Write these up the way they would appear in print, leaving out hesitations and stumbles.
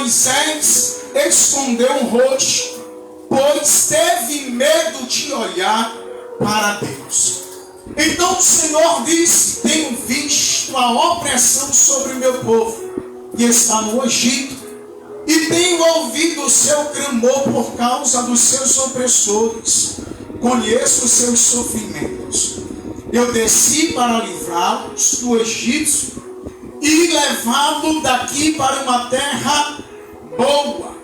Moisés escondeu o rosto, pois teve medo de olhar para Deus. Então o Senhor disse: tenho visto a opressão sobre o meu povo, que está no Egito, e tenho ouvido o seu clamor por causa dos seus opressores. Conheço os seus sofrimentos. Eu desci para livrá-los do Egito e levá-lo daqui para uma terra boa,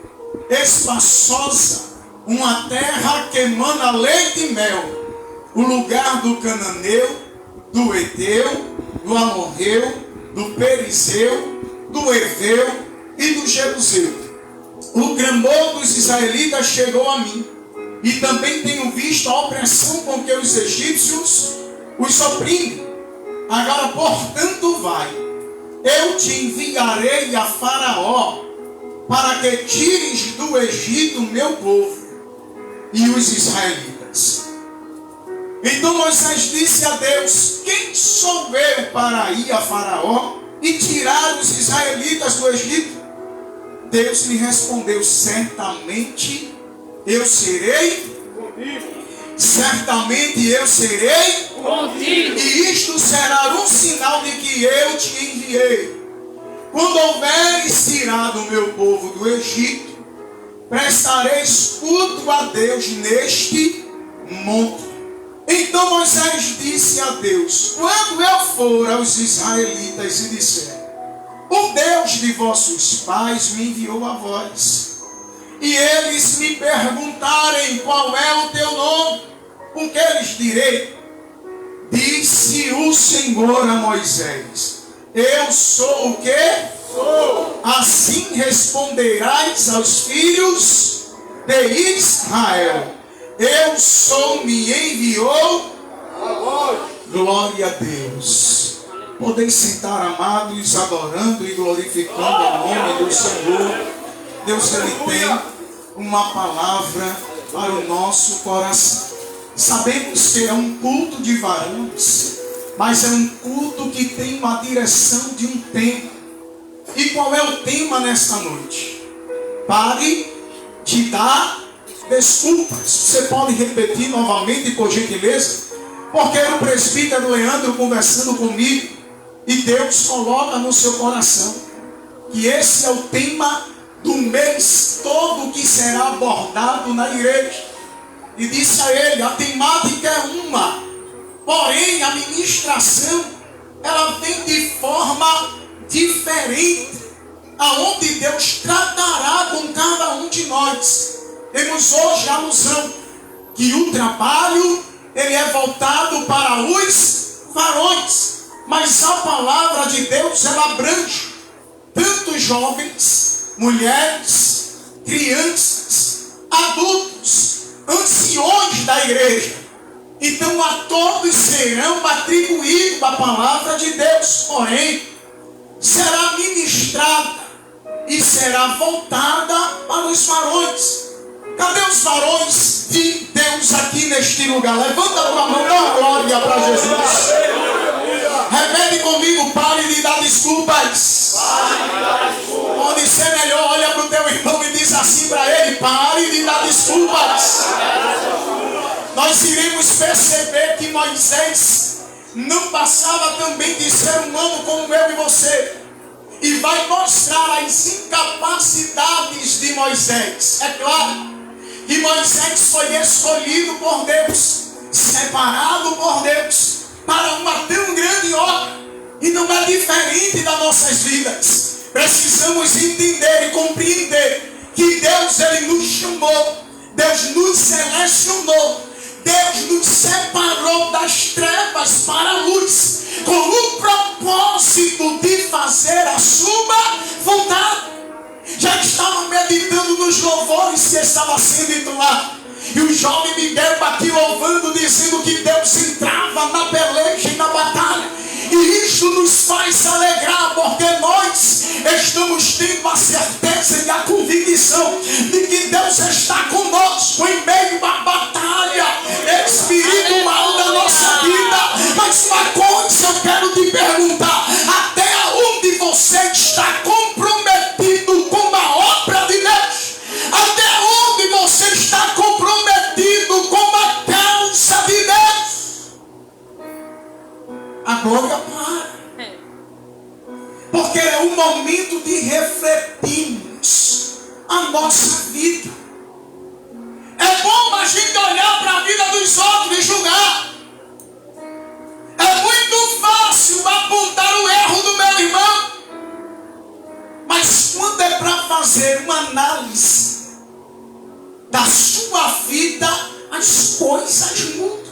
espaçosa, uma terra que emana leite e mel, o lugar do cananeu, do Eteu, do Amorreu, do Perizeu, do Eveu e do Jebuseu. O clamor dos israelitas chegou a mim, e também tenho visto a opressão com que os egípcios os oprimem. Agora, portanto, vai, eu te enviarei a Faraó, para que tires do Egito o meu povo e os israelitas. Então Moisés disse a Deus: quem sou eu para ir a Faraó e tirar os israelitas do Egito? Deus lhe respondeu: certamente eu serei contigo. Certamente eu serei contigo. E isto será um sinal de que eu te enviei. Quando houveres tirado o meu povo do Egito, prestareis culto a Deus neste monte. Então Moisés disse a Deus: quando eu for aos israelitas e disser: o Deus de vossos pais me enviou a vós, e eles me perguntarem: qual é o teu nome? O que lhes direi? Disse o Senhor a Moisés: eu sou o quê? Sou. Assim responderás aos filhos de Israel: eu sou, me enviou a vós. Glória a Deus. Podeis sentar, amados, adorando e glorificando o nome do Senhor. Deus, Ele tem uma palavra para o nosso coração. Sabemos que é um culto de varões, mas é um culto que tem uma direção de um tema. E qual é o tema nesta noite? Pare de dar desculpas. Você pode repetir novamente, por gentileza? Porque era o presbítero Leandro conversando comigo, e Deus coloca no seu coração que esse é o tema do mês todo que será abordado na igreja. E disse a ele: a temática é uma, porém a ministração ela vem de forma diferente, aonde Deus tratará com cada um de nós. Temos hoje a alusão que o trabalho ele é voltado para os varões, mas a palavra de Deus ela abrange tanto jovens, mulheres, crianças, adultos, anciões da igreja. Então a todos serão atribuída a palavra de Deus, porém será ministrada e será voltada para os varões. Cadê os varões de Deus aqui neste lugar? Levanta a tua mão, dá glória para Jesus. Repete comigo: pare de dar desculpas. Pode ser melhor, olha para o teu irmão e diz assim para ele: pare de dar desculpas. Nós iremos perceber que Moisés não passava também de ser humano como eu e você. E vai mostrar as incapacidades de Moisés. É claro que Moisés foi escolhido por Deus, separado por Deus, para uma tão grande obra. E não é diferente das nossas vidas. Precisamos entender e compreender que Deus ele nos chamou, Deus nos selecionou, Deus nos separou das trevas para a luz, com o propósito de fazer a sua vontade. Já estava meditando nos louvores que estava sendo entoado, e o jovem Miguel aqui louvando, dizendo que Deus entrava na peleja e na batalha. E isso nos faz alegrar, porque nós estamos tendo a certeza e a convicção de que Deus está conosco em meio à batalha espiritual da nossa vida. Mas uma coisa eu quero te perguntar: até onde você está comprometido com a obra nossa vida. É bom a gente olhar para a vida dos outros e julgar. É muito fácil apontar o erro do meu irmão. Mas quando é para fazer uma análise da sua vida, as coisas mudam.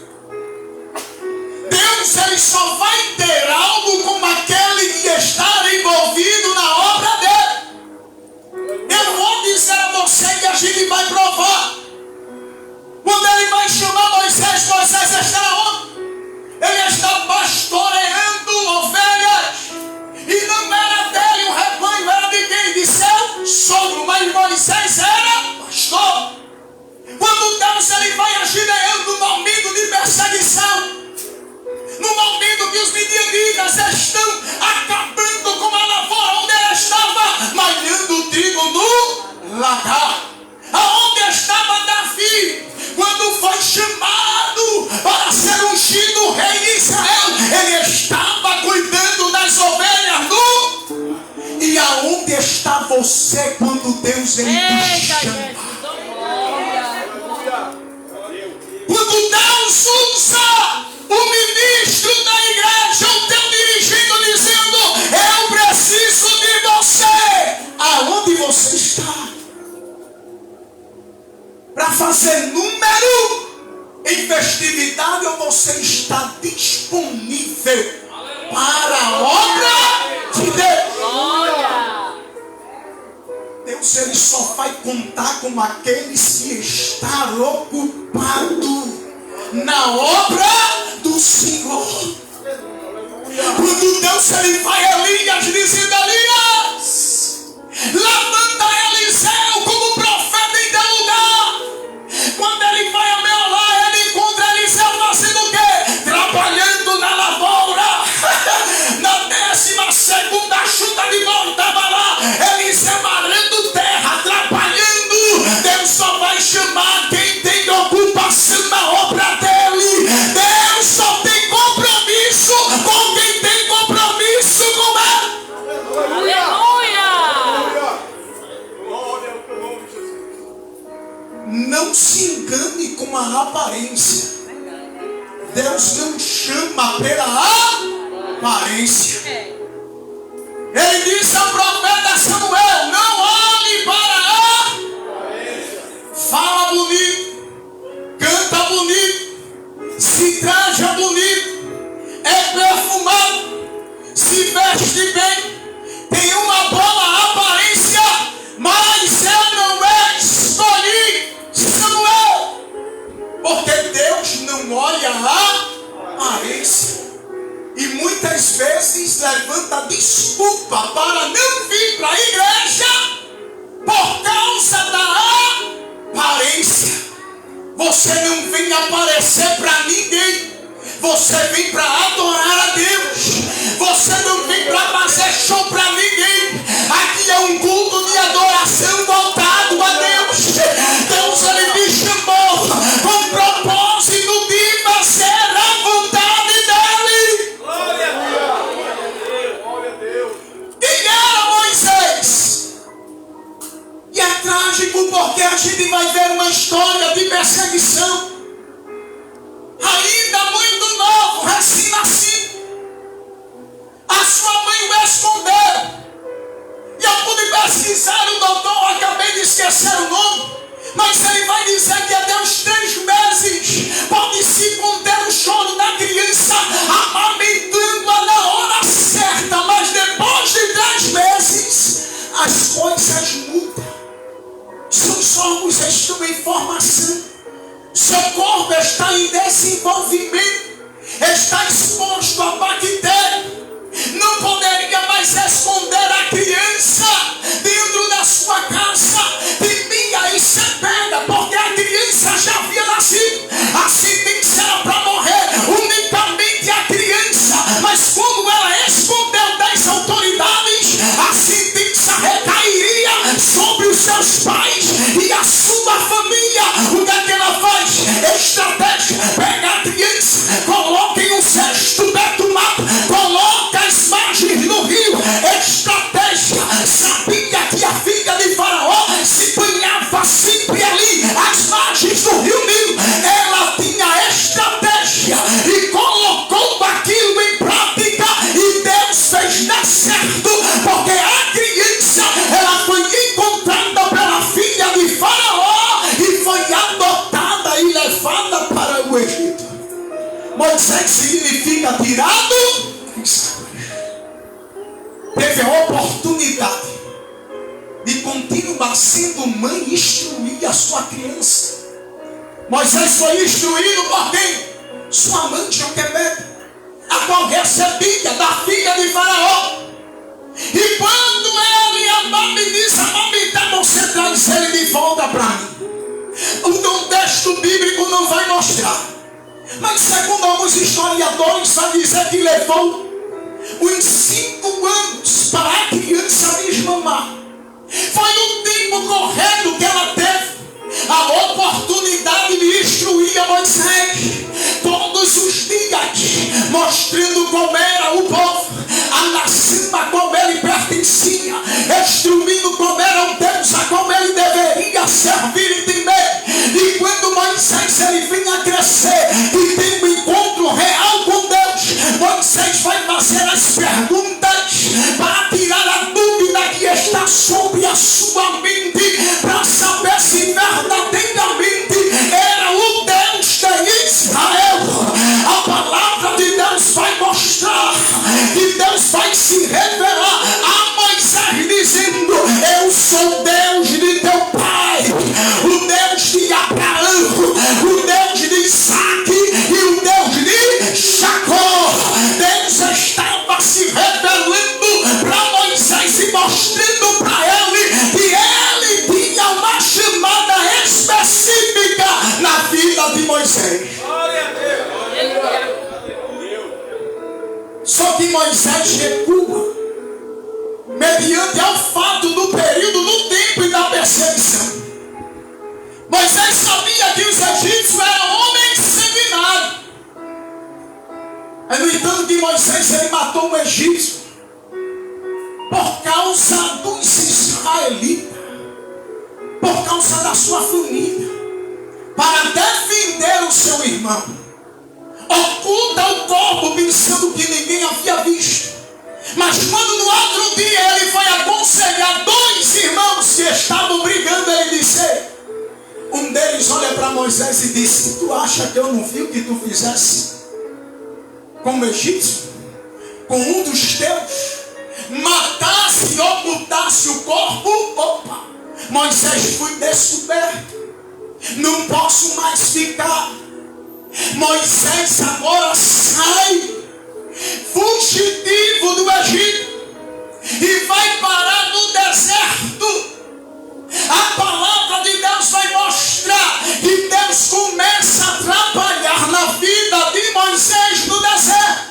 Deus, ele só vai ter algo como aquele que está envolvido na obra dele. Eu vou dizer a você que a gente vai provar. Quando ele vai chamar Moisés, Moisés está onde? Ele está pastoreando ovelhas. E não era dele o rebanho, era de quem? De seu sogro. Mas Moisés era pastor. Quando Deus ele vai agir no momento de perseguição, no momento que os midianitas estão acabando com a lavoura onde ela estava malhando o trigo no lagar, aonde estava Davi, quando foi chamado para ser ungido rei de Israel, ele estava cuidando das ovelhas no... E aonde está você quando Deus ele te chama? Quando Deus usa o ministro da igreja, o teu dirigindo, dizendo: eu preciso de você. Aonde você está? Para fazer número em festividade, ou você está disponível para a obra de Deus? Deus ele só vai contar com aqueles que estão ocupados na obra do Senhor. Quando Deus ele vai Elias dizendo: Elias, levanta Eliseu como profeta em teu lugar. Quando ele vai a meu lar, ele encontra Eliseu fazendo o quê? Trabalhando na lavoura. Na 12ª chuta de mão estava lá Eliseu arando terra, trabalhando. Deus só vai chamar quem tem ocupação na obra dele. Deus só tem compromisso com quem tem compromisso com ele. Aleluia! Não se engane com a aparência. Deus não chama pela aparência. Ele disse ao profeta Samuel: não olhe para a aparência. Fala bonito, canta bonito, se traja bonito, é perfumado, se veste bem, tem uma boa aparência, mas eu não escolhi Samuel, porque Deus não olha a aparência. E muitas vezes levanta desculpa para não vir para a igreja por causa da aparência. Você não vem aparecer para ninguém. Você vem para adorar a Deus. Você não vem para fazer show para ninguém. Aqui é um culto de adoração voltado a Deus. Deus ele me chamou com propósito de fazer a vontade dele. Glória a Deus! Quem era Moisés? E é trágico porque a gente vai ver uma história de perseguição. Ainda muito novo, recém-nascido. A sua mãe o escondeu. E eu pude pesquisar o doutor, acabei de esquecer o nome. Mas ele vai dizer que até os 3 meses pode se conter o choro da criança, amamentando-a na hora certa. Mas depois de 3 meses, as coisas mudam. Seus órgãos estão em formação. Seu corpo está em desenvolvimento. Está exposto a bactéria. Não poderia mais esconder a criança dentro da sua casa. Temia e se pega, porque a criança já havia nascido. A sentença era para morrer unicamente a criança. Mas como ela escondeu das autoridades, a sentença recairia sobre os seus pais e a sua família. O que é que ela faz? Estratégia: pega a criança, coloca em um cesto perfumado, coloca as margens no rio. Estratégia: sabia que a filha de Faraó se banhava Moisés significa tirado. Teve a oportunidade de continuar sendo mãe e instruir a sua criança. Moisés foi instruído por quem? Sua mãe Joquebede, a qual recebia da filha de Faraó. E quando ele, a mãe disse: Amami, você traz ele de volta para mim. O texto bíblico não vai mostrar, mas segundo alguns historiadores, vai dizer que levou uns 5 anos para a criança desmamar. Foi no tempo correto que ela teve a oportunidade de instruir a Moisés todos os dias, mostrando como era o povo, a nação a qual ele pertencia, instruindo como era o Deus a qual ele deveria servir e temer. E quando Moisés ele vem a crescer e tem um encontro real com Deus, Moisés vai fazer as perguntas para tirar a dúvida que está sobre a sua mente, para saber se verdadeiramente era o Deus de Israel. A palavra de Deus vai mostrar que Deus vai se revelar a Moisés dizendo: eu sou Deus de teu pai, o Deus de Abraão, o Deus de Isaac e o Deus de Jacó. Deus estava se revelando para Moisés e mostrando para ele que ele tinha uma chamada específica na vida de Moisés. Só que Moisés recua mediante ao fato do período do tempo e da perseguição. Moisés sabia que os egípcios eram homens sanguinários. É no entanto que Moisés ele matou um egípcio por causa dos israelitas, por causa da sua família, para defender o seu irmão. Oculta o corpo pensando que ninguém havia visto. Mas quando no outro dia ele foi aconselhar 2 irmãos que estavam brigando, ele disse: um deles olha para Moisés e disse: tu acha que eu não vi o que tu fizesse com o egípcio? Com um dos teus? Matasse e ocultasse o corpo? Opa! Moisés foi descoberto. Não posso mais ficar. Moisés agora sai fugitivo do Egito e vai parar no deserto. A palavra de Deus vai mostrar que Deus começa a trabalhar na vida de Moisés no deserto.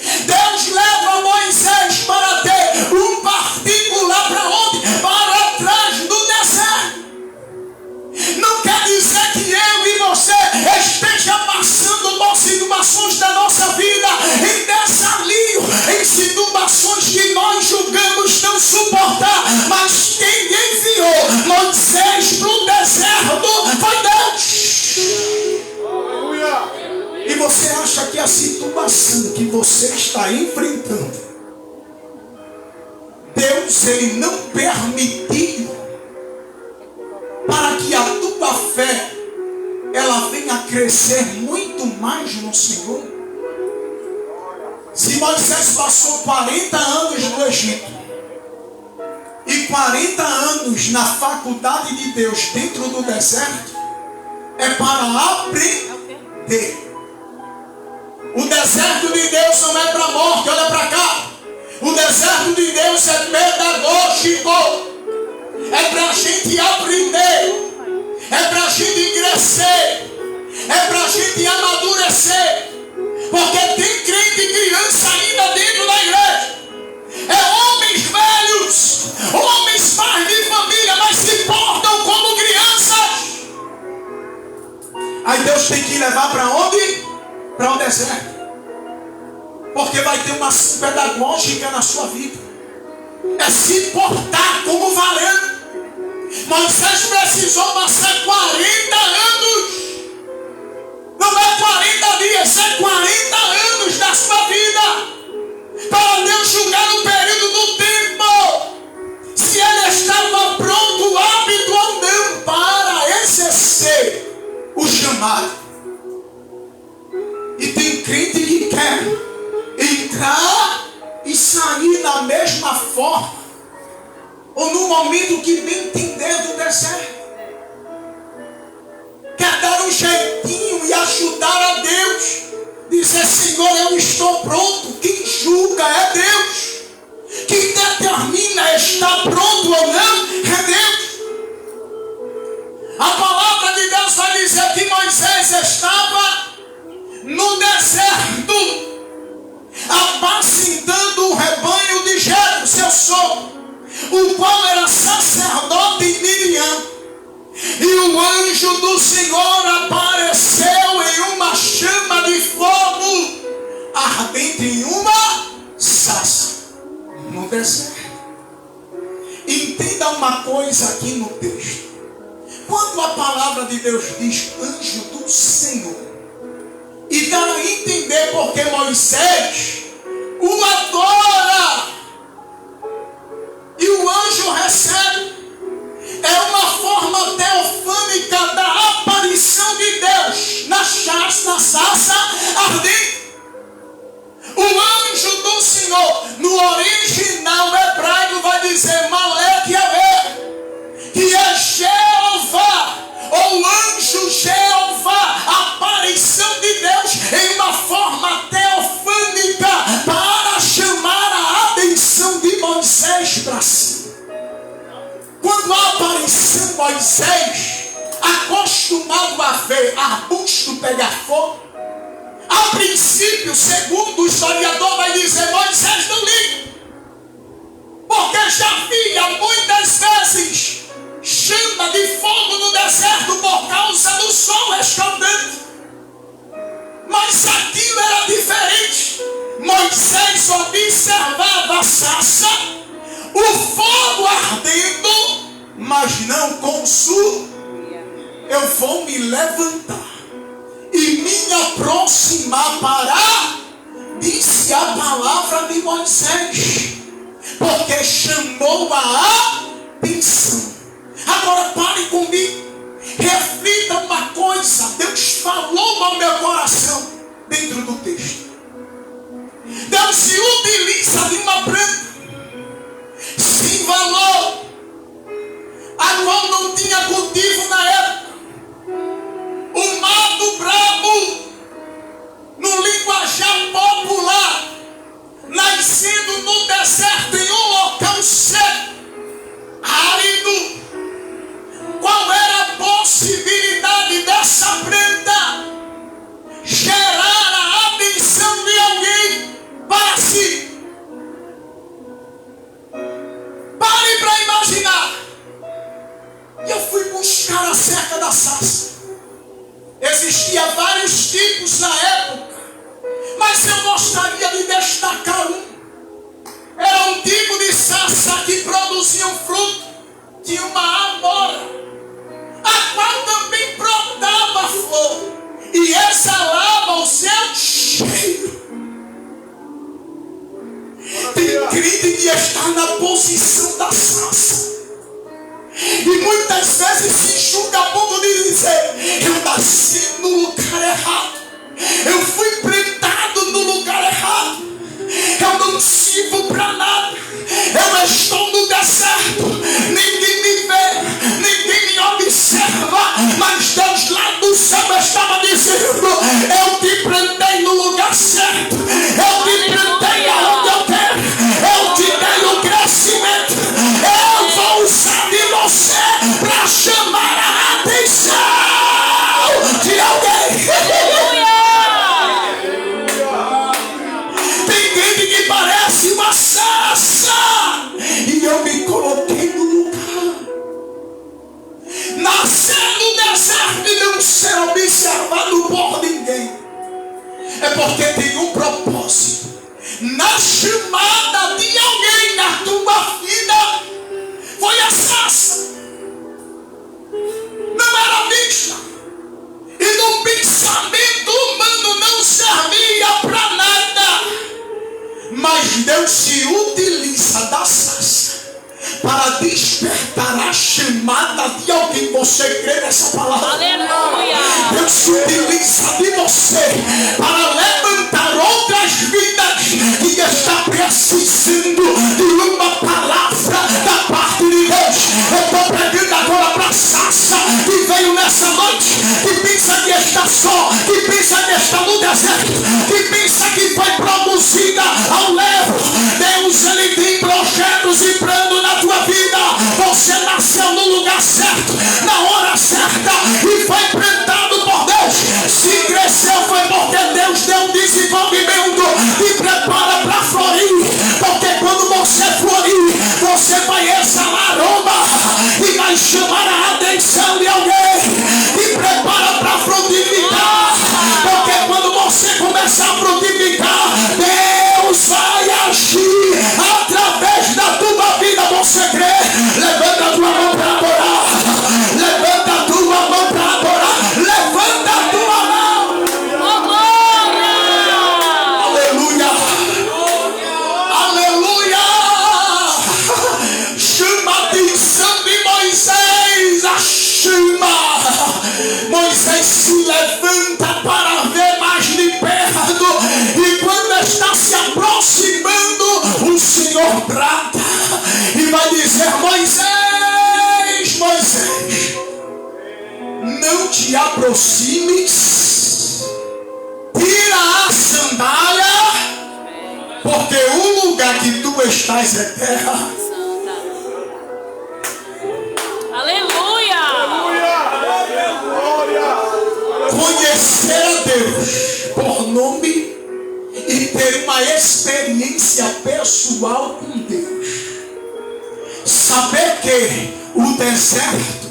Deus leva Moisés para ter um particular para onde? Para trás do deserto. Não quer dizer que eu e você esteja passando por situações da nossa vida em desalio, em situações que nós julgamos não suportar, mas quem enviou Moisés para o deserto foi Deus. Aleluia. E você acha que a situação que você está enfrentando, Deus ele não permitiu para que a tua fé ela venha crescer muito mais no Senhor? Se Moisés passou 40 anos no Egito e 40 anos na faculdade de Deus dentro do deserto, é para aprender. O deserto de Deus não é para morte, olha para cá. O deserto de Deus é pedagógico. É para a gente aprender, é para a gente crescer, é para a gente amadurecer. Porque tem crente e criança ainda dentro da igreja. É homens velhos, homens pais de família, mas se portam como crianças. Aí Deus tem que levar para onde? Para o deserto. Porque vai ter uma ação pedagógica na sua vida. É se portar como varão. Moisés precisou passar 40 anos. Não é 40 dias, é 40 anos da sua vida. Para Deus julgar o período do tempo. Se ele estava pronto, apto ou não para exercer o chamado. momento que bem entender do deserto. Quer dar um jeitinho e ajudar a Deus. Dizer, Senhor, eu estou pronto. Quem julga é Deus. Quem determina estar pronto ou não é Deus. A palavra de Deus vai dizer que Moisés estava no deserto, apacentando o rebanho de Jetro, seu sogro, o qual era sacerdote em Midian. E o anjo do Senhor apareceu em uma chama de fogo ardente em uma sarça no deserto. Entenda uma coisa aqui no texto. Quando a palavra de Deus diz anjo do Senhor, e dá a entender porque Moisés o adora e o anjo recebe, é uma forma teofânica da aparição de Deus na sarça ardente. O anjo do Senhor, no original hebraico, vai dizer Malek Yahvé, que é Jeová, ou anjo Jeová, a aparição de Deus em uma forma teofânica para chamar a atenção de Moisés para si. Quando apareceu Moisés, acostumado a ver arbusto pegar fogo, a princípio, segundo o historiador vai dizer, Moisés não liga, porque já havia muitas vezes chama de fogo no deserto por causa do sol escaldante. Mas aquilo era diferente. Moisés observava a sarça, o fogo ardendo, mas não consumia. Eu vou me levantar e me aproximar para, disse a palavra de Moisés, porque chamou a atenção. Agora pare comigo, reflita uma coisa, Deus falou ao meu coração dentro do texto. Deus se utiliza de uma planta sem valor, a qual não tinha cultivo na época. O mato brabo, no linguajar popular, nascendo no deserto em um local seco, árido. Qual era a possibilidade dessa planta gerar a atenção de alguém para si? Pare para imaginar. Eu fui buscar acerca da sarça. Existia vários tipos na época, mas eu gostaria de destacar um. Era um tipo de sarça que produzia um fruto de uma amora, a qual também brotava flor e exalava o seu cheiro. Tem crente que está na posição da sarça e muitas vezes se julga a ponto de dizer, eu nasci no lugar errado, eu fui plantado no lugar errado, eu não sirvo para nada, eu estou no deserto, ninguém me vê, ninguém me observa, mas Deus lá do céu estava dizendo, eu te plantei no lugar certo, eu te plantei aonde eu quero, eu te dei o crescimento, eu vou usar de você para chamar a atenção de alguém. Tem gente que parece uma sarça e eu me coloquei no lugar. Nascer no deserto e não ser observado por ninguém é porque tem um propósito. Na chamada de alguém na tua vida foi a sarça. Não era vista. E no pensamento humano não servia para nada. Mas Deus se utiliza da sarça para despertar a chamada de alguém. Você crê nessa palavra? Aleluia! Deus se utiliza de você para levantar outras vidas que está precisando de uma palavra da parte de Deus. está só, que pensa que está no deserto, que pensa que foi produzida ao levo. Deus, Ele tem projetos e planos na tua vida. Você nasceu no lugar certo, na hora certa, e foi plantado por Deus. Se cresceu foi porque Deus deu um desenvolvimento e prepara para florir. Porque quando você florir, você vai exalar aroma e vai chamar a atenção de alguém. E prepara para frutificar. Porque quando você começar a frutificar, Deus vai agir através da tua vida. Você crê? Levanta a tua mão para adorar. Levanta a tua mão para adorar. Levanta a tua mão. Aleluia. Aleluia. Chama a atenção de Moisés. A chama. Moisés se levanta para ver mais de perto. E quando está se aproximando, o Senhor brada e vai dizer: Moisés, Moisés, não te aproximes, tira a sandália, porque o lugar que tu estás é terra. Aleluia. Conhecer a Deus por nome e ter uma experiência pessoal com Deus. Saber que o deserto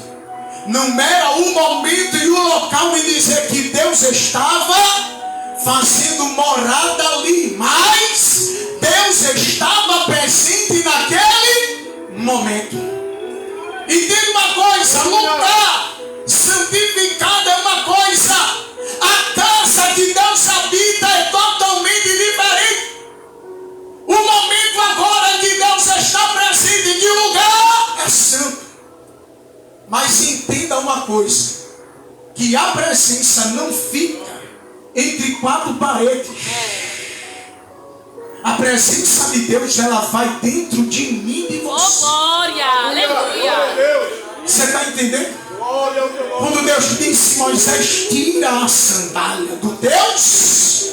não era o momento e o local de dizer que Deus estava fazendo morada ali, mas Deus estava presente naquele momento. Entenda uma coisa: lugar santificado é uma coisa, a casa que Deus habita é totalmente diferente. O momento agora que Deus está presente, que o lugar é santo. Mas entenda uma coisa, que a presença não fica entre quatro paredes. A presença de Deus, ela vai dentro de mim e de você. Glória. Aleluia. Você está entendendo? Quando Deus disse: Moisés, tira a sandália do Deus,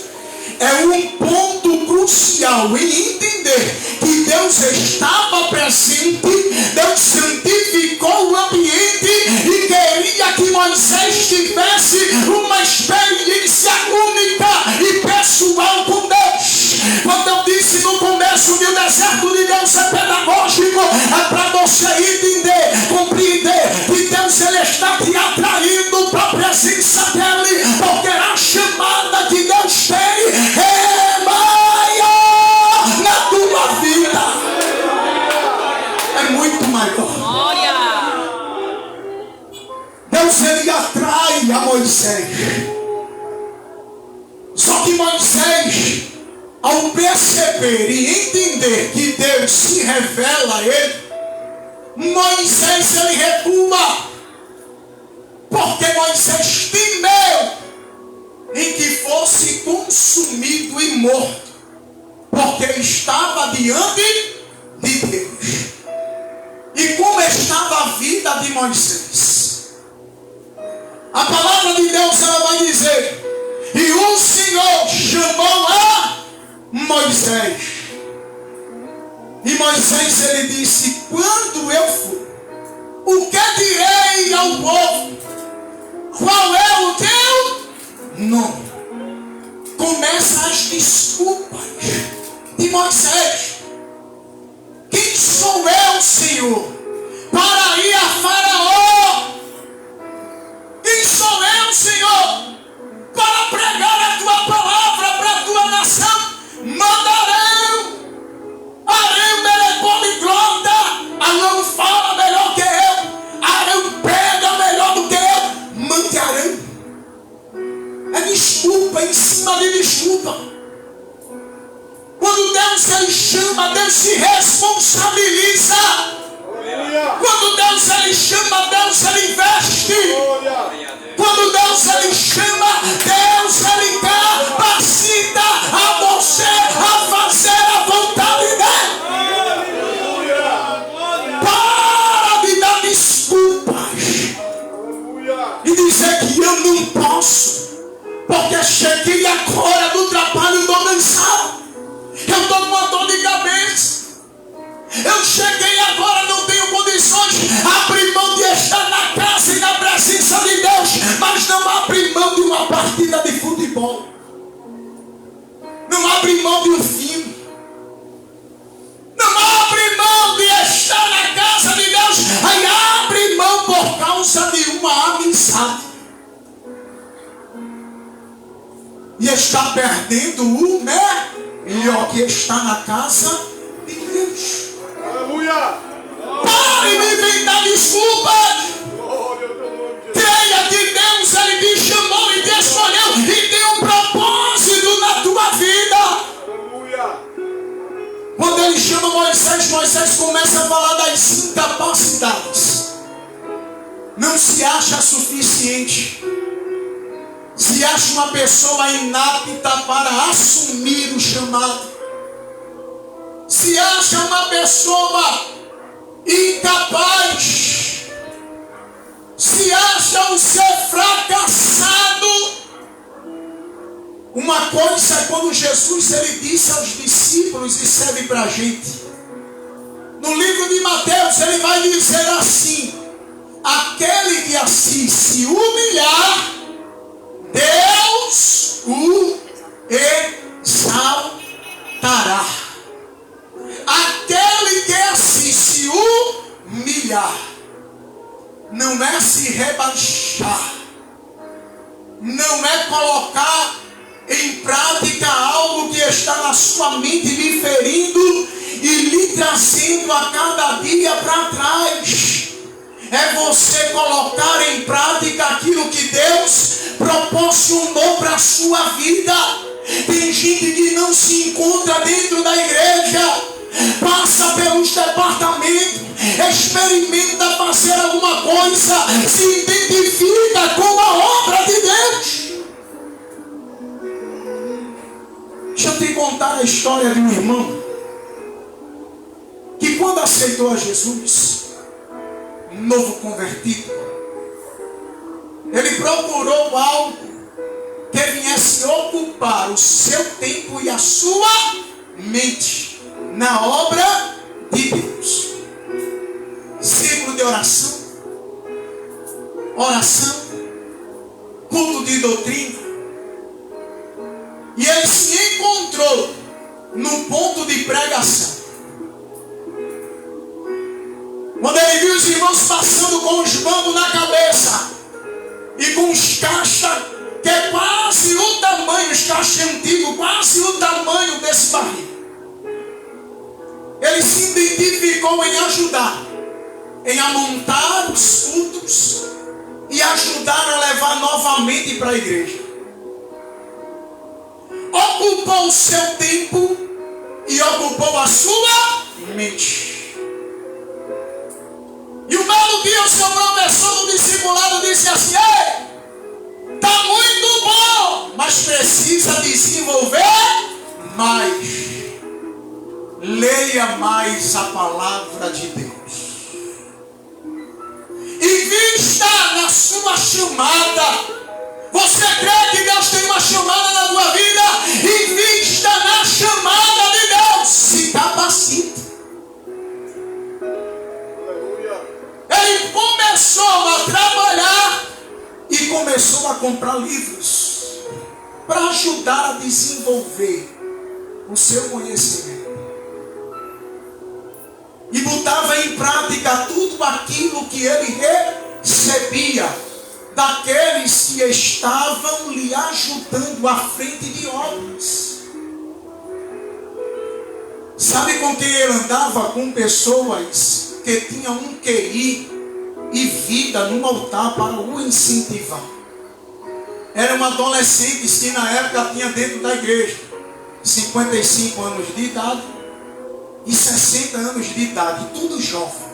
é um ponto crucial em entender que Deus estava presente. Deus santificou o ambiente e queria que Moisés tivesse uma experiência única e pessoal com Deus. Quando eu disse no começo que o deserto de Deus é pedagógico, é para você entender, compreender que Deus, Ele está te atraindo para a presença dEle, porque a chamada que Deus tem é maior na tua vida. É muito maior. Glória. Deus, Ele atrai a Moisés. Só que Moisés, ao perceber e entender que Deus se revela a ele, Moisés, ele recua. Porque Moisés temeu em que fosse consumido e morto, porque estava diante de Deus. E como estava a vida de Moisés? A palavra de Deus, ela vai dizer: e o Senhor chamou a Moisés. E Moisés, ele disse: quando eu for, o que direi ao povo? Qual é o teu nome? Começa as desculpas de Moisés. Quem sou eu, Senhor, para ir a Faraó? Quem sou eu, Senhor, para pregar a tua palavra para a tua nação? Mandarão. Arão, ele é poliglota. Arão fala melhor que eu. Arão prega melhor do que eu. Mande Arão. É desculpa em cima de desculpa. Quando Deus, ele chama, Deus se responsabiliza. Quando Deus, ele chama, Deus, ele investe. Quando Deus, ele chama, Deus, ele capacita a você a fazer a vontade dele. Para de dar desculpas e dizer que eu não posso. Porque cheguei agora do trabalho, estou cansado. Eu estou com uma dor de cabeça. Eu cheguei agora, não tenho condições. Abri mão de estar na casa e na presença de Deus, mas não abri mão de uma partida de futebol. Não abri mão de um filme. Não abre mão de estar na casa de Deus. Aí abre mão por causa de uma amizade. E está perdendo o melhor, que está na casa de Deus. Aleluia! Pare de inventar desculpas. Creia que Deus, Ele te chamou e te escolheu e tem um propósito na tua vida. Aleluia! Quando Ele chama Moisés, Moisés começa a falar das incapacidades. Não se acha suficiente. Se acha uma pessoa inapta para assumir o chamado. Se acha uma pessoa incapaz. Se acha um ser fracassado. Uma coisa é quando Jesus ele disse aos discípulos e serve para a gente. No livro de Mateus ele vai dizer assim: aquele que assim se humilhar, Deus o exaltará. Aquele que assim se humilhar, não é se rebaixar, não é colocar em prática algo que está na sua mente lhe ferindo e lhe trazendo a cada dia para trás. É você colocar em prática aquilo que Deus proporcionou para a sua vida. Tem gente que não se encontra dentro da igreja, passa pelos departamentos, experimenta fazer alguma coisa, se identifica com a obra de Deus. Deixa eu te contar a história de um irmão que quando aceitou a Jesus, novo convertido, ele procurou algo que viesse ocupar o seu tempo e a sua mente na obra de Deus. Círculo de oração, culto de doutrina. E ele se encontrou no ponto de pregação. Quando ele viu os irmãos passando com os bambos na cabeça e com os caixas que é quase o tamanho, os caixas antigos, quase o tamanho desse barril, ele se identificou em ajudar, em amontar os cultos e ajudar a levar novamente para a igreja. Ocupou o seu tempo e ocupou a sua mente. E um belo dia o seu professor do discipulado disse assim: ei, está muito bom, mas precisa desenvolver mais. Leia mais a palavra de Deus. Invista na sua chamada. Você crê que Deus tem uma chamada na tua vida? Invista na chamada de Deus. Se capacite. Ele começou a trabalhar e começou a comprar livros para ajudar a desenvolver o seu conhecimento. E botava em prática tudo aquilo que ele recebia daqueles que estavam lhe ajudando à frente de obras. Sabe com quem ele andava? Com pessoas que tinham um QI e vida no altar para o incentivar. Eram adolescentes que na época tinha dentro da igreja 55 anos de idade e 60 anos de idade, tudo jovem.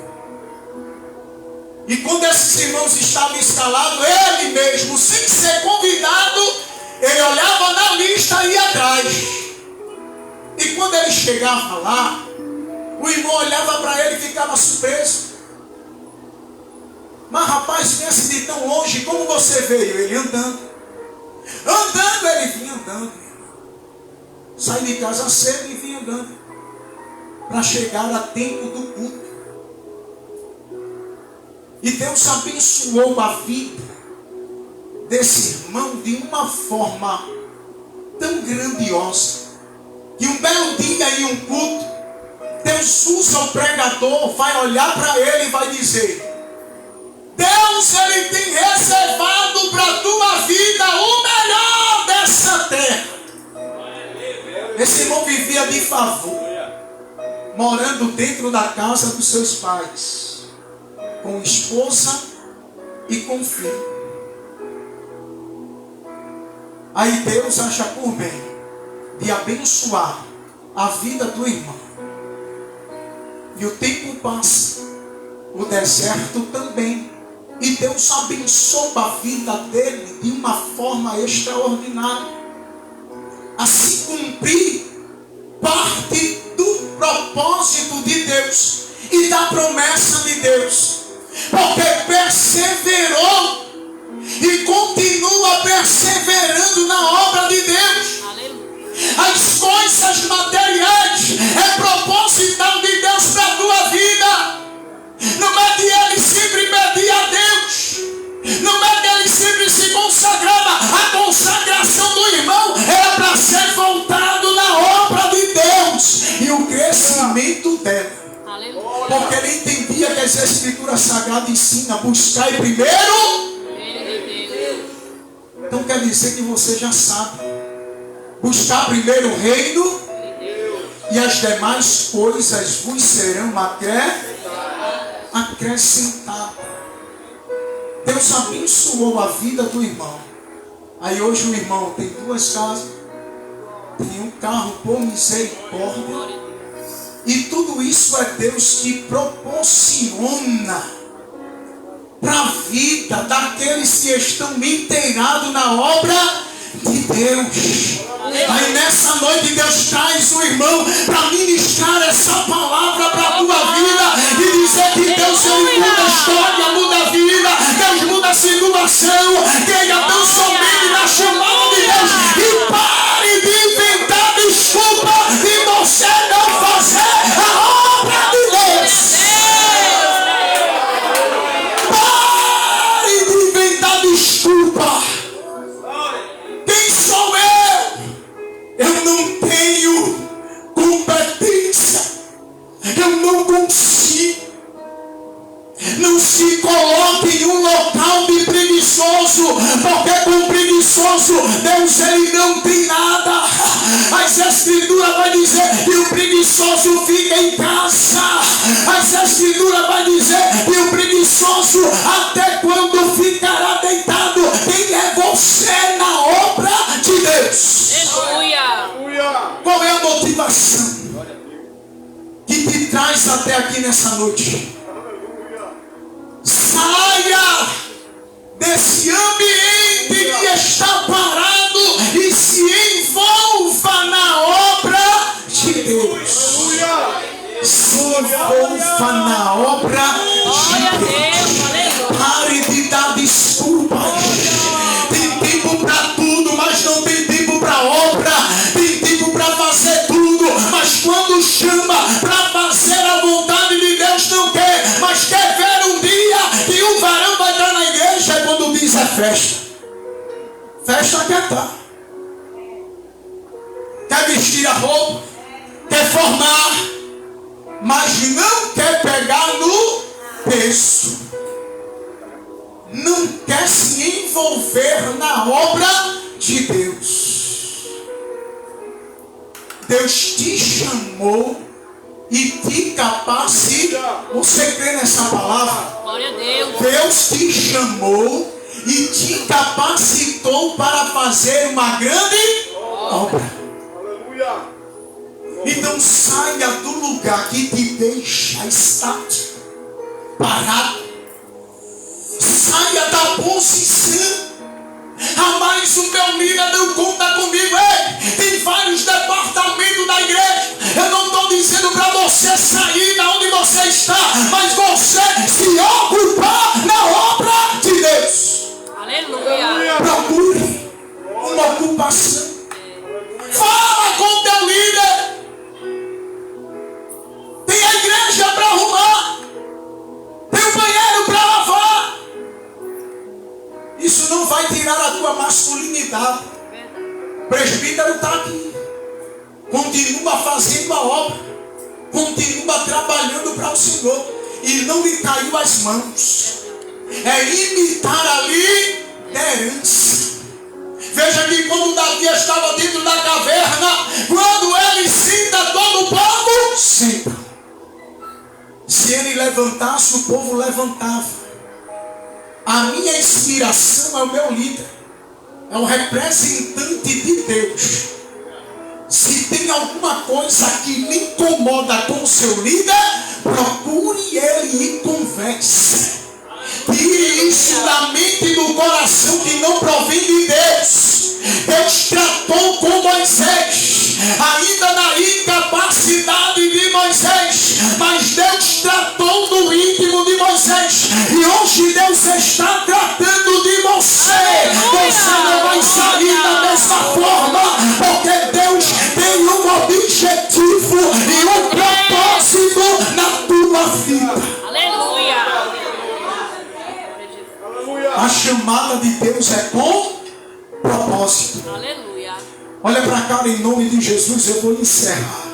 E quando esses irmãos estavam escalados, ele mesmo, sem ser convidado, ele olhava na lista e ia atrás. E quando ele chegava lá, o irmão olhava para ele e ficava surpreso. Mas rapaz, viesse de tão longe, como você veio? Ele andando. Andando, ele vinha andando. Sai de casa cedo e vinha andando. Para chegar a tempo do culto. E Deus abençoou a vida desse irmão de uma forma tão grandiosa. Que um belo dia em um culto, Deus usa o pregador, vai olhar para ele e vai dizer: Deus, ele tem reservado para a tua vida o melhor dessa terra. Esse irmão vivia de favor, morando dentro da casa dos seus pais, com esposa e com filho. Aí Deus acha por bem de abençoar a vida do irmão. E o tempo passa, o deserto também. E Deus abençoa a vida dele de uma forma extraordinária. Assim cumprir parte do propósito de Deus e da promessa de Deus. Porque perseverou e continua perseverando na obra de Deus. As coisas materiais é proposital de Deus para a tua vida. Não é que ele sempre pedia a Deus, não é que ele sempre se consagrava. A consagração do irmão era para ser voltado na obra de Deus e o crescimento dela. Porque ele entendia que as escrituras sagradas ensinam: buscai primeiro. Então quer dizer que você já sabe. Buscar primeiro o reino e as demais coisas vos serão acrescentadas. Deus abençoou a vida do irmão. Aí hoje o irmão tem 2 casas, tem um carro por misericórdia. E tudo isso é Deus que proporciona para a vida daqueles que estão inteirados na obra de Deus. Aí nessa noite Deus traz o irmão para ministrar essa palavra para a tua vida e dizer que Deus ele muda a história, muda a vida, Deus muda a situação. Creia tão somente na chamada de Deus e pare de inventar desculpa de você não fazer a obra de Deus. Pare de inventar desculpa. Quem sou eu? Eu não tenho competência. Eu não consigo. Não se coloque em um local de preguiçoso, porque com preguiçoso Deus ele não tem nada. As escrituras vai dizer que o preguiçoso fica em casa. As escrituras vai dizer que o preguiçoso até quando ficará deitado. Quem é você na obra de Deus? Aleluia. Qual é a motivação que te traz até aqui nessa noite? Saia desse ambiente que está parado e se envolva na obra de Deus. Se envolva na obra de Deus. Pare de dar desculpas. Tem tempo para tudo, mas não tem tempo para obra. Tem tempo para fazer tudo, mas quando chama para fazer a vontade de Deus não quer, mas quer ver um dia que um varão vai estar na igreja e quando diz é festa. Festa quer estar. Quer vestir a roupa, quer formar, mas não quer pegar no peso. Não quer se envolver na obra de Deus. Deus te chamou e te capacitou. Você crê nessa palavra? Glória a Deus. Deus te chamou e te capacitou para fazer uma grande obra. Então saia do lugar que te deixa estático, parado. Saia da posição. Mas o meu líder não conta comigo. Ei, tem vários departamentos da igreja. Eu não estou dizendo para você sair da onde você está, mas você se ocupar na obra de Deus. Aleluia. Procure uma vai tirar a tua masculinidade. O presbítero está aqui. Continua fazendo a obra. Continua trabalhando para o Senhor. E não lhe caiu as mãos. É imitar a liderança. Veja que quando Davi estava dentro da caverna, quando ele cita, todo o povo cita. Se ele levantasse, o povo levantava. A minha inspiração é o meu líder. É o representante de Deus. Se tem alguma coisa que lhe incomoda com o seu líder, procure ele e converse. Tire isso da mente e do coração que não provém de Deus. Deus tratou com Moisés, ainda na incapacidade de Moisés, mas Deus tratou no íntimo de Moisés. E hoje Deus está tratando de você. Você não vai sair da mesma forma, porque Deus tem um objetivo e um propósito na tua vida. Aleluia. A chamada de Deus é com propósito. Aleluia. Olha para cá, em nome de Jesus, eu vou encerrar.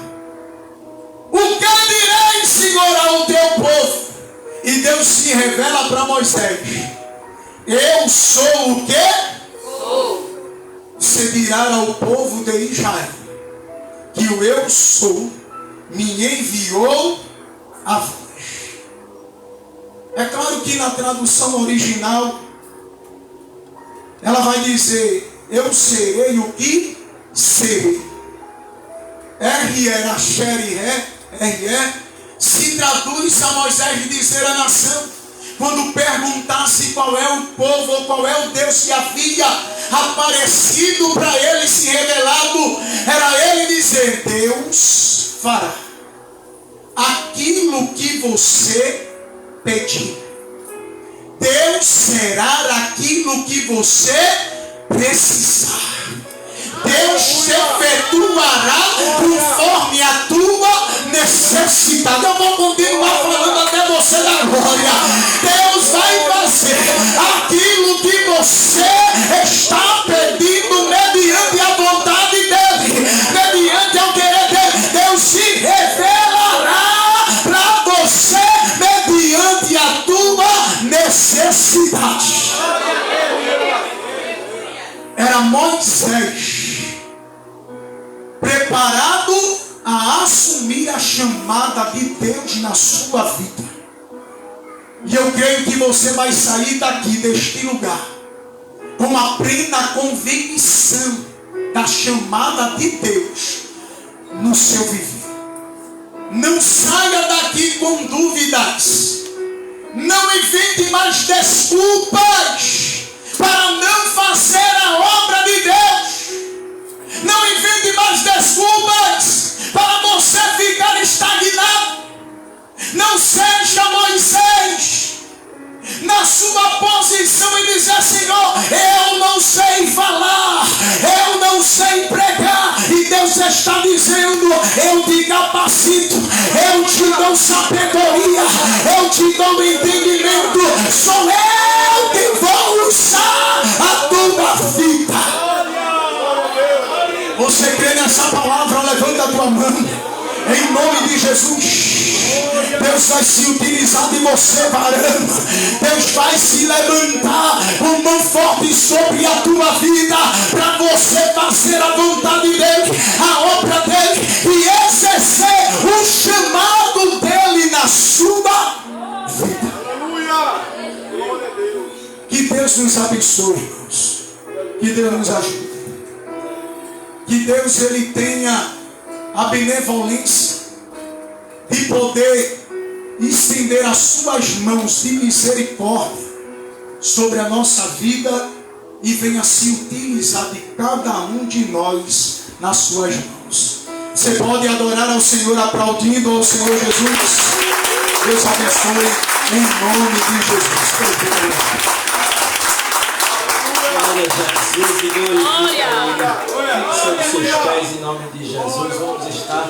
O que direi, Senhor, ao teu povo? E Deus se revela para Moisés. Eu sou o quê? Sou. Você dirá ao povo de Israel que o eu sou me enviou a vós. É claro que na tradução original ela vai dizer: eu serei o que serei. Se traduz a Moisés de dizer à nação, quando perguntasse qual é o povo ou qual é o Deus que havia aparecido para ele, se revelado, era ele dizer: Deus fará aquilo que você pedir. Deus será aquilo que você precisar. Deus efetuará conforme a tua necessidade. Eu vou continuar falando até você da glória. Deus vai fazer aquilo que você está pedindo mediante a vontade dele, mediante ao querer dele. Deus se revelará para você mediante a tua necessidade. Era Moisés preparado a assumir a chamada de Deus na sua vida. E eu creio que você vai sair daqui, deste lugar, com a plena convicção da chamada de Deus no seu viver. Não saia daqui com dúvidas. Não invente mais desculpas para não fazer a obra de Deus. Não invente mais desculpas para você ficar estagnado. Não seja Moisés na sua posição e dizer: Senhor, eu não sei falar, eu não sei pregar. E Deus está dizendo: eu te capacito, eu te dou sabedoria, eu te dou entendimento. Sou eu que vou usar a tua vida. Você crê nessa palavra? Levanta a tua mão. Em nome de Jesus. Deus vai se utilizar de você, varão. Deus vai se levantar com mão forte sobre a tua vida, para você fazer a vontade dele, a obra dele, e exercer o chamado dele na sua vida. Aleluia! Glória a Deus. Que Deus nos abençoe, irmãos. Que Deus nos ajude. Que Deus ele tenha a benevolência de poder estender as suas mãos de misericórdia sobre a nossa vida e venha se utilizar de cada um de nós nas suas mãos. Você pode adorar ao Senhor aplaudindo ao Senhor Jesus. Deus abençoe em nome de Jesus. Glória a Jesus e glorifica sobre seus pés em nome de Jesus. Vamos estar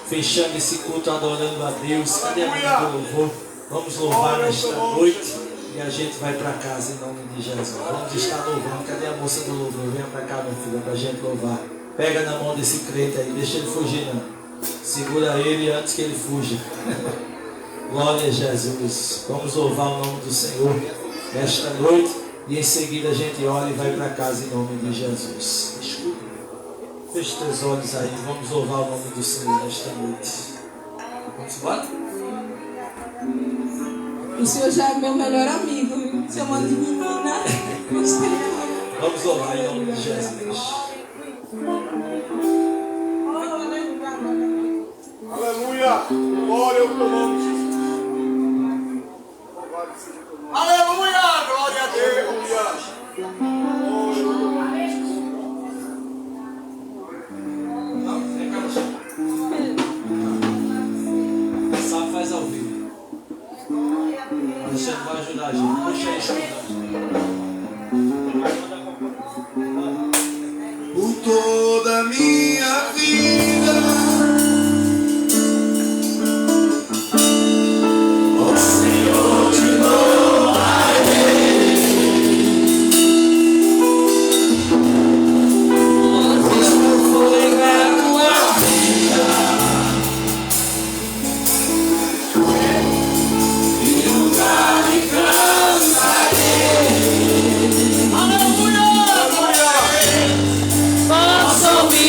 fechando esse culto adorando a Deus. Cadê a minha do louvor? Vamos louvar nesta noite. E a gente vai para casa em nome de Jesus. Vamos estar louvando. Cadê a moça do louvor? Venha para cá, meu filho, para a gente louvar. Pega na mão desse crente aí, deixa ele fugir não. Segura ele antes que ele fuja. Glória a Jesus. Vamos louvar o nome do Senhor esta noite. E em seguida a gente ora e vai para casa em nome de Jesus. Escuta. Feche teus olhos aí. Vamos louvar o nome do Senhor nesta noite. Vamos embora? O senhor já é meu melhor amigo, viu? Chamando de menina. Vamos louvar em nome de Jesus. Aleluia. Glória ao teu nome, Jesus. Aleluia. Glória a Deus. Só faz ao vivo. Você vai ajudar a gente. Deixa aí escutando. Por toda a minha vida, ó Senhor, te louvarei. Pois por foi a tua vida e nunca me cansarei. Posso me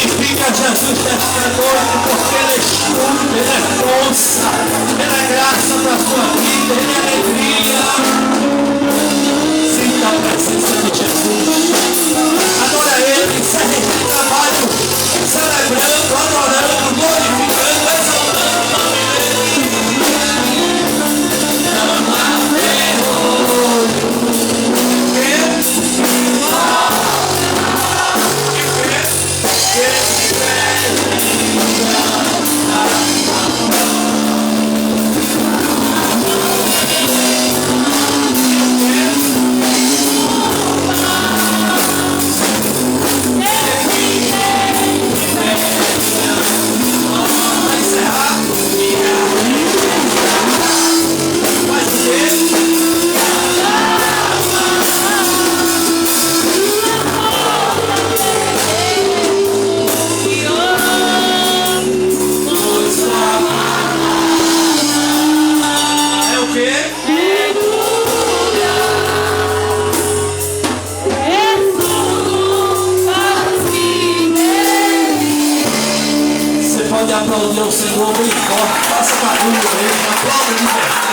Glorifica Jesus nesta noite, porque Ele é escudo, Ele é força, Ele é graça para a sua vida, Ele é alegria. Sinta a presença de Jesus. Adora Ele, encerre este trabalho, celebrando, adorando, glorificando, exaltando o nome dEle. Não há vergonha. Aplaudir o Senhor bem forte, faça barulho aí, aplauda de verdade.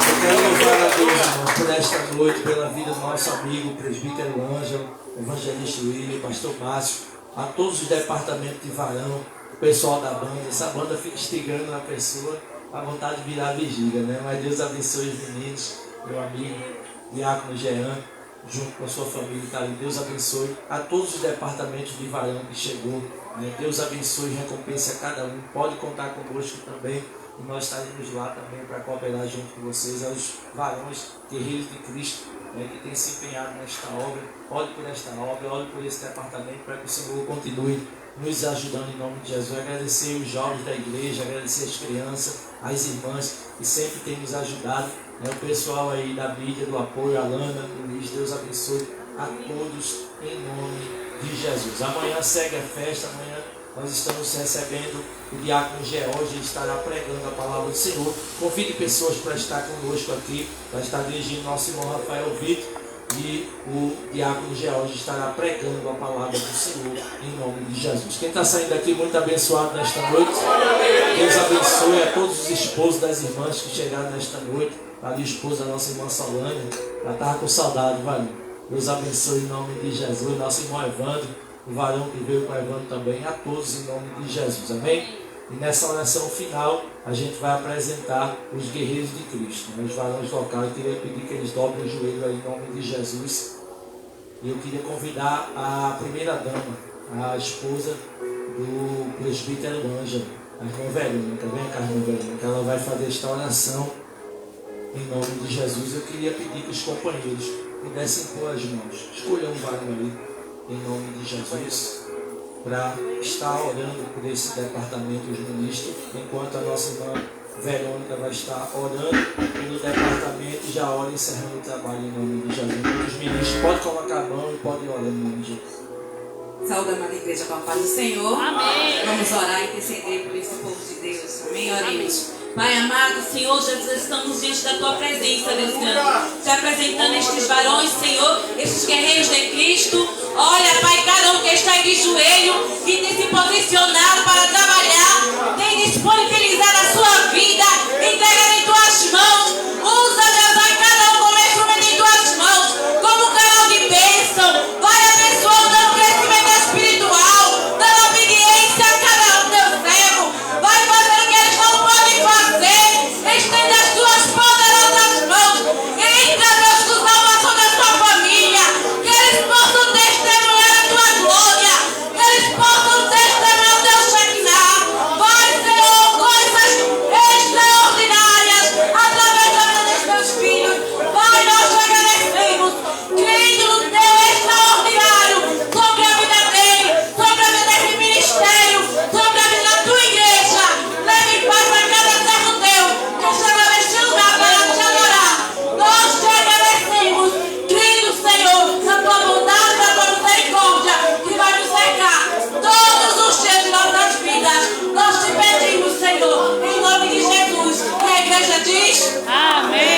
Eu quero louvar a Deus, irmão, por esta noite, pela vida do nosso amigo, o presbítero Ângelo, evangelista William, pastor Márcio, a todos os departamentos de varão, o pessoal da banda. Essa banda fica instigando a pessoa a vontade de virar vigília, né? Mas Deus abençoe os meninos, meu amigo, Diácono Jean, junto com a sua família, tá ali. Deus abençoe a todos os departamentos de varão que chegou, né? Deus abençoe e recompense a cada um. Pode contar conosco também, e nós estaremos lá também para cooperar junto com vocês, aos varões guerreiros de Cristo, né, que têm se empenhado nesta obra. Olhe por esta obra, olhe por esse departamento, para que o Senhor continue nos ajudando em nome de Jesus. Agradecer os jovens da igreja, agradecer as crianças, as irmãs que sempre têm nos ajudado, né, o pessoal aí da mídia, do apoio, a Lana, o Luiz. Deus abençoe a todos em nome de Jesus. Amanhã segue a festa, amanhã nós estamos recebendo o diácono George, ele estará pregando a palavra do Senhor. Convide pessoas para estar conosco aqui, para estar dirigindo nosso irmão Rafael Vitor, e o diácono George estará pregando a palavra do Senhor em nome de Jesus. Quem está saindo daqui muito abençoado nesta noite, Deus abençoe a todos os esposos das irmãs que chegaram nesta noite. Ali o esposo da nossa irmã Solânia, ela estava com saudade, valeu. Deus abençoe em nome de Jesus. Nosso irmão Evandro, o varão que veio com o Evandro também, a todos em nome de Jesus, amém? E nessa oração final, a gente vai apresentar os guerreiros de Cristo, né? Os varões locais. Eu queria pedir que eles dobrem o joelho aí em nome de Jesus. E eu queria convidar a primeira dama, a esposa do presbítero Ângelo, a irmã Verônica. Vem cá, irmã Verônica, ela vai fazer esta oração em nome de Jesus. Eu queria pedir que os companheiros pudessem pôr as mãos, escolham um varão ali, em nome de Jesus, para estar orando por esse departamento dos ministros, enquanto a nossa irmã Verônica vai estar orando pelo departamento e já ora encerrando o trabalho em nome de Jesus. Os ministros podem colocar a mão e podem orar em nome de Jesus. Saúde, amada igreja, com a paz do Senhor. Amém. Vamos orar e interceder por esse povo de Deus. Amém? Oremos. Pai amado, Senhor Jesus, estamos diante da Tua presença, Deus Santo, te apresentando estes varões, Senhor, estes guerreiros de Cristo. Olha, Pai, cada um que está aí de joelho, que tem se posicionado para trabalhar, tem disponibilizado a sua vida, entrega em Tuas mãos. Usa, Deus, Pai, cada um como instrumento em Tuas mãos, como canal de bênção. Vai abençoando, dando crescimento espiritual, dando obediência a cada um, Deus servo. Vai fazendo o que eles não podem fazer. Estenda as Tuas poderosas mãos. Entra, Deus, com salvação da Tua família. Que eles possam testemunhar a Tua glória. Que eles possam testemunhar o Teu Shekinah. Vai, Senhor, coisas extraordinárias através da vida dos Teus filhos. Vai, nós te agradecemos. Crendo no Teu extraordinário sobre a vida dele, sobre a vida desse ministério, sobre a vida da Tua igreja. Leve paz a cada servo Teu que chega neste lugar para te adorar. Nós te agradecemos, crendo, Senhor, na Tua bondade, na Tua misericórdia, que vai nos cercar todos os dias de nossas vidas. Nós te pedimos, Senhor, em nome de Jesus. E a igreja diz: Amém.